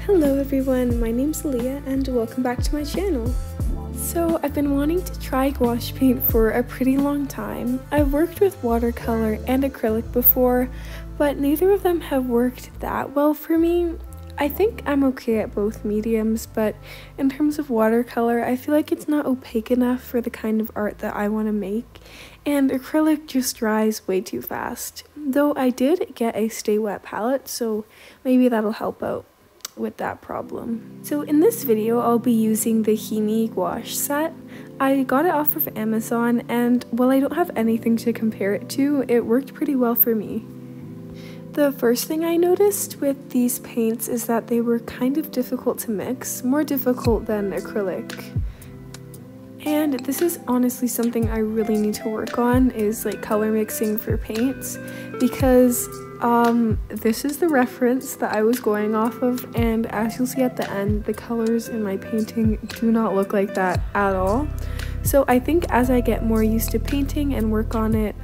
Hello everyone, my name's Leah and welcome back to my channel. So I've been wanting to try gouache paint for a pretty long time. I've worked with watercolor and acrylic before, but neither of them have worked that well for me. I think I'm okay at both mediums, but in terms of watercolor, I feel like it's not opaque enough for the kind of art that I want to make, and acrylic just dries way too fast. Though I did get a stay wet palette, so maybe that'll help out with that problem. So in this video I'll be using the VYEN gouache set. I got it off of Amazon, and while I don't have anything to compare it to, it worked pretty well for me. The first thing I noticed with these paints is that they were kind of difficult to mix, more difficult than acrylic. And this is honestly something I really need to work on, is like color mixing for paints, because this is the reference that I was going off of, and as you'll see at the end, the colors in my painting do not look like that at all. So I think as I get more used to painting and work on it,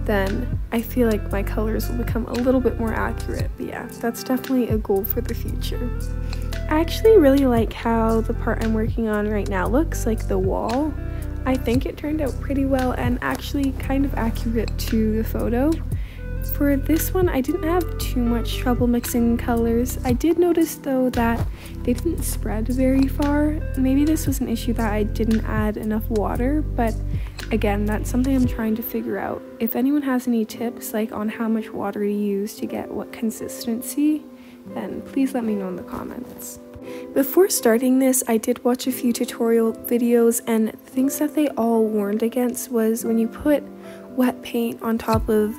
then I feel like my colors will become a little bit more accurate. But yeah, that's definitely a goal for the future. I actually really like how the part I'm working on right now looks, like the wall. I think it turned out pretty well and actually kind of accurate to the photo. For this one, I didn't have too much trouble mixing colors. I did notice though that they didn't spread very far. Maybe this was an issue that I didn't add enough water, but again, that's something I'm trying to figure out. If anyone has any tips like on how much water to use to get what consistency, then please let me know in the comments. Before starting this, I did watch a few tutorial videos, and things that they all warned against was when you put wet paint on top of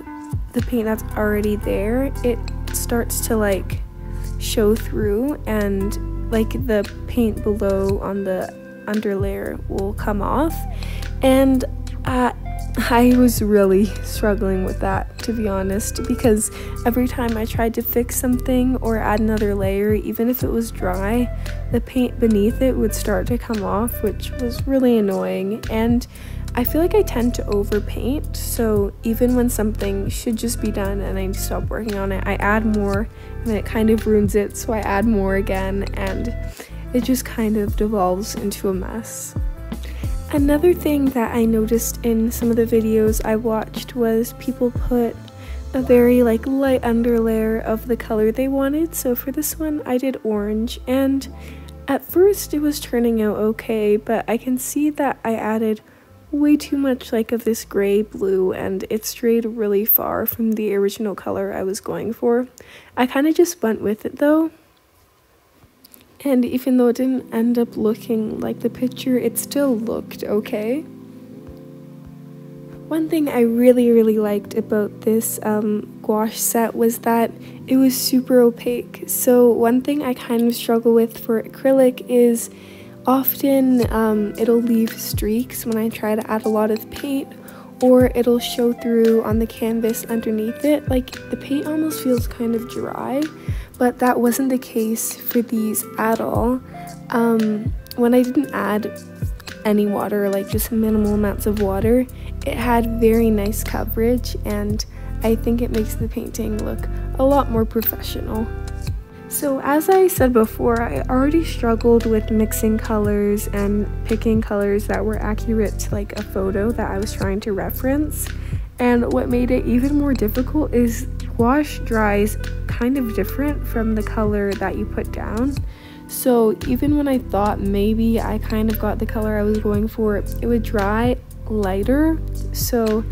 the paint that's already there, it starts to like show through, and like the paint below on the underlayer will come off. And I was really struggling with that, to be honest, because every time I tried to fix something or add another layer, even if it was dry, the paint beneath it would start to come off, which was really annoying. And I feel like I tend to overpaint, so even when something should just be done and I stop working on it, I add more and then it kind of ruins it, so I add more again, and it just kind of devolves into a mess. Another thing that I noticed in some of the videos I watched was people put a very like light underlayer of the color they wanted. So for this one I did orange, and at first it was turning out okay, but I can see that I added way too much like of this gray blue, and it strayed really far from the original color I was going for. I kind of just went with it though, and even though it didn't end up looking like the picture, it still looked okay. One thing I really liked about this gouache set was that it was super opaque. So one thing I kind of struggle with for acrylic is often it'll leave streaks when I try to add a lot of paint, or it'll show through on the canvas underneath it. Like the paint almost feels kind of dry, but that wasn't the case for these at all. When I didn't add any water, like just minimal amounts of water, it had very nice coverage, and I think it makes the painting look a lot more professional. So as I said before, I already struggled with mixing colors and picking colors that were accurate to like a photo that I was trying to reference. And what made it even more difficult is gouache dries kind of different from the color that you put down. So even when I thought maybe I kind of got the color I was going for, it would dry lighter. So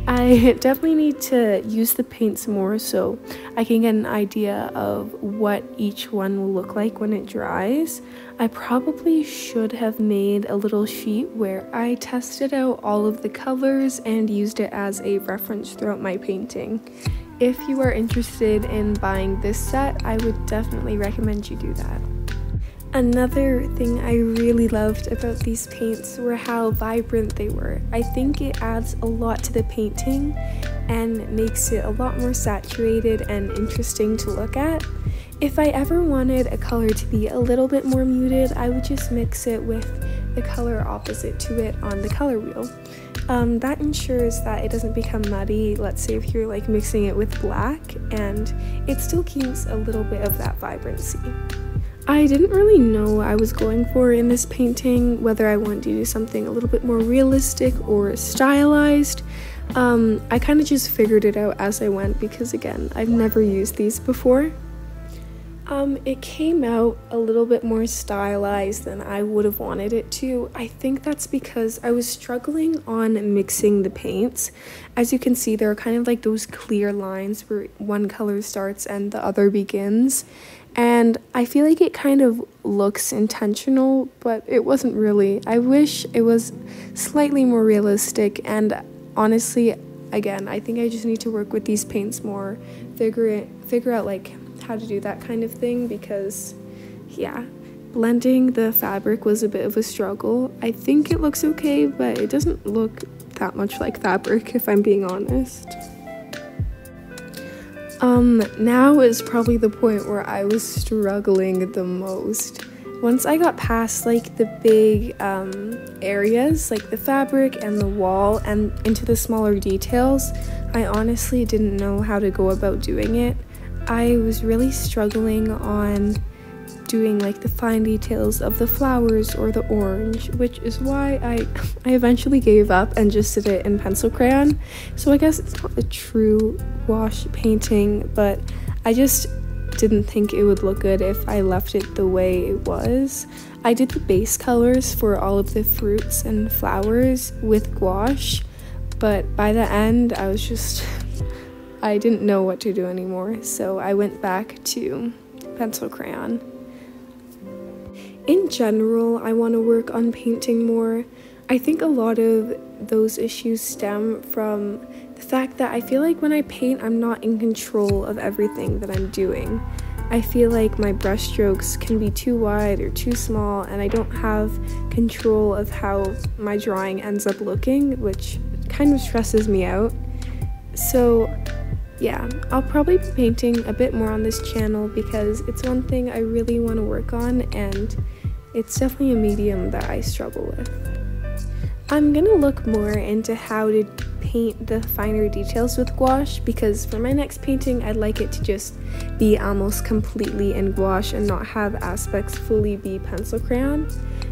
I definitely need to use the paints more so I can get an idea of what each one will look like when it dries. I probably should have made a little sheet where I tested out all of the colors and used it as a reference throughout my painting. If you are interested in buying this set, I would definitely recommend you do that. Another thing I really loved about these paints were how vibrant they were. I think it adds a lot to the painting and makes it a lot more saturated and interesting to look at. If I ever wanted a color to be a little bit more muted, I would just mix it with the color opposite to it on the color wheel. That ensures that it doesn't become muddy. Let's say if you're like mixing it with black, and it still keeps a little bit of that vibrancy. I didn't really know what I was going for in this painting, whether I wanted to do something a little bit more realistic or stylized. I kind of just figured it out as I went because, again, I've never used these before. It came out a little bit more stylized than I would have wanted it to. I think that's because I was struggling on mixing the paints. As you can see, there are kind of like those clear lines where one color starts and the other begins. And I feel like it kind of looks intentional, but it wasn't really. I wish it was slightly more realistic, and honestly, again, I think I just need to work with these paints more, figure out like how to do that kind of thing, because yeah, blending the fabric was a bit of a struggle. I think it looks okay, but it doesn't look that much like fabric, if I'm being honest. Now is probably the point where I was struggling the most. Once I got past like the big areas, like the fabric and the wall, and into the smaller details, I honestly didn't know how to go about doing it. I was really struggling on doing like the fine details of the flowers or the orange, which is why I eventually gave up and just did it in pencil crayon. So I guess it's not a true gouache painting, but I just didn't think it would look good if I left it the way it was. I did the base colors for all of the fruits and flowers with gouache, but by the end I didn't know what to do anymore, so I went back to pencil crayon. In general, I want to work on painting more. I think a lot of those issues stem from the fact that I feel like when I paint, I'm not in control of everything that I'm doing. I feel like my brush strokes can be too wide or too small, and I don't have control of how my drawing ends up looking, which kind of stresses me out. So yeah, I'll probably be painting a bit more on this channel because it's one thing I really want to work on, and it's definitely a medium that I struggle with. I'm gonna look more into how to paint the finer details with gouache, because for my next painting I'd like it to just be almost completely in gouache and not have aspects fully be pencil crayon.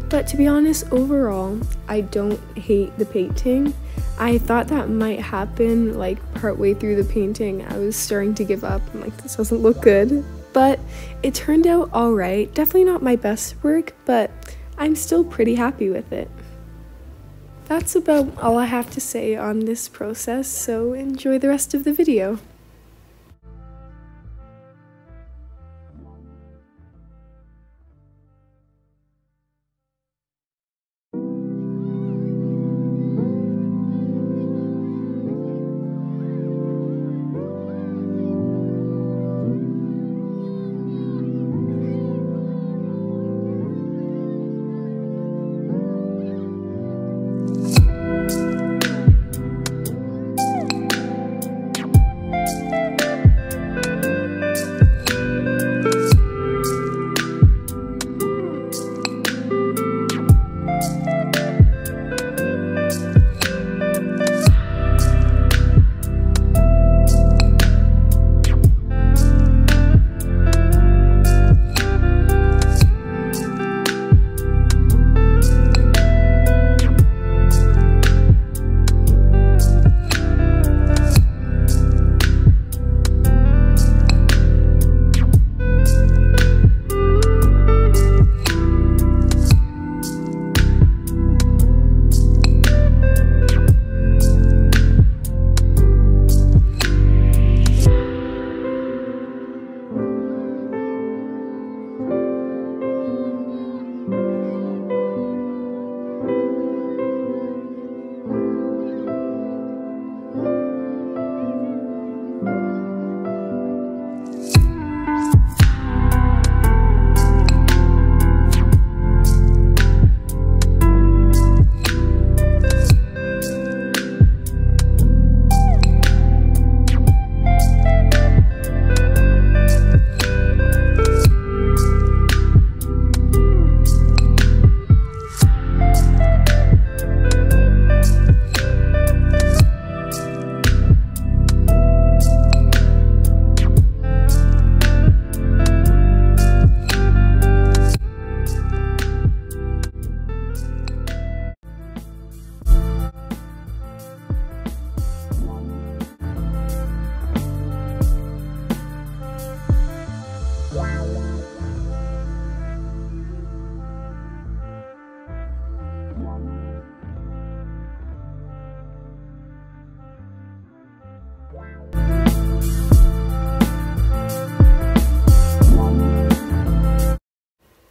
But to be honest, overall, I don't hate the painting. I thought that might happen like partway through the painting. I was starting to give up. I'm like, this doesn't look good. But it turned out alright. Definitely not my best work, but I'm still pretty happy with it. That's about all I have to say on this process, so enjoy the rest of the video.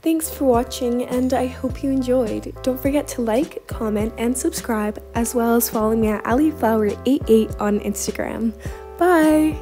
Thanks for watching, and I hope you enjoyed. Don't forget to like, comment, and subscribe, as well as follow me at AliFlower88 on Instagram. Bye!